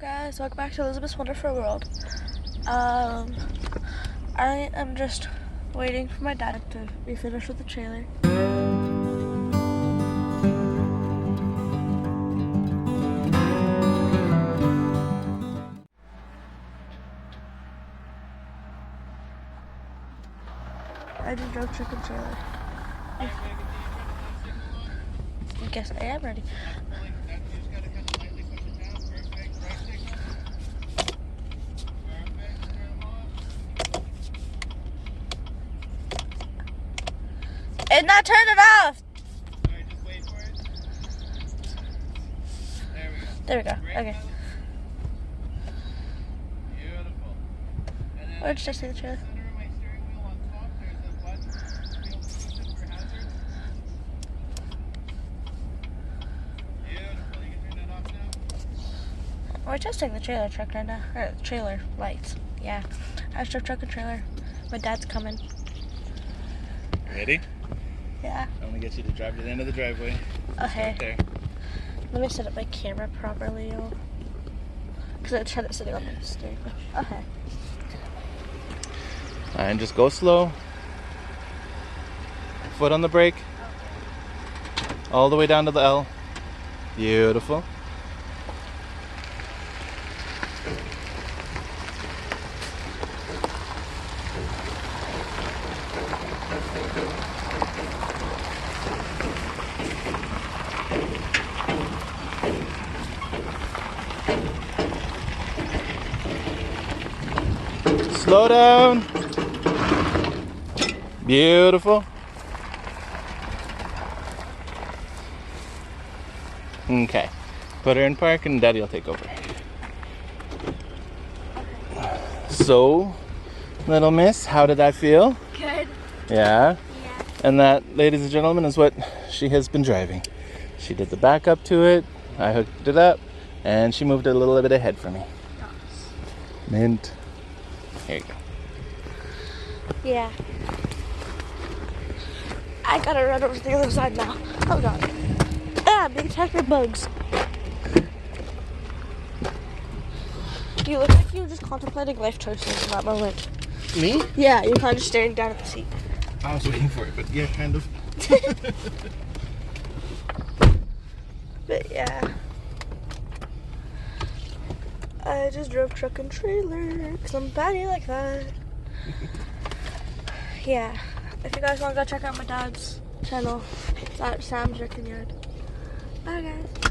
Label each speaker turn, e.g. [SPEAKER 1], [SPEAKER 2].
[SPEAKER 1] Guys, welcome back to Elizabeth's Wonderful World. I am just waiting for my dad to be finished with the trailer. I just drove truck and trailer. I guess I am ready. It's not turning off!
[SPEAKER 2] Alright, just wait for it.
[SPEAKER 1] There we go. Okay.
[SPEAKER 2] Beautiful. And then
[SPEAKER 1] Where did I see the trailer?
[SPEAKER 2] center of my steering wheel on top, there's a button. Wheel position for hazards. Beautiful. You can turn that off now.
[SPEAKER 1] We're testing the trailer truck right now. Or trailer lights. Yeah. I drove truck and trailer. My dad's coming.
[SPEAKER 2] Ready?
[SPEAKER 1] Yeah.
[SPEAKER 2] I'm gonna get you to drive to the end of the driveway.
[SPEAKER 1] Okay.
[SPEAKER 2] Right there.
[SPEAKER 1] Let me set up my camera properly, because I tried it sitting on the steering wheel. Okay.
[SPEAKER 2] And just go slow. Foot on the brake. All the way down to the L. Beautiful. Slow down. Beautiful. Okay. Put her in park and Daddy will take over. So, little miss, how did that feel?
[SPEAKER 1] Good.
[SPEAKER 2] Yeah.
[SPEAKER 1] Yeah.
[SPEAKER 2] And that, ladies and gentlemen, is what she has been driving. She did the back up to it. I hooked it up and she moved it a little bit ahead for me. Mint. Here you go.
[SPEAKER 1] Yeah. I gotta run over to the other side now. Oh god. Ah, I'm being attacked by bugs. You look like you were just contemplating life choices in that moment.
[SPEAKER 2] Me?
[SPEAKER 1] Yeah, you're kind of staring down at the seat.
[SPEAKER 2] I was waiting for it, but yeah, kind of.
[SPEAKER 1] But yeah. I just drove truck and trailer because I'm batty like that. Yeah. If you guys want to go check out my dad's channel, it's at Sam's Wrecking Yard. Bye guys.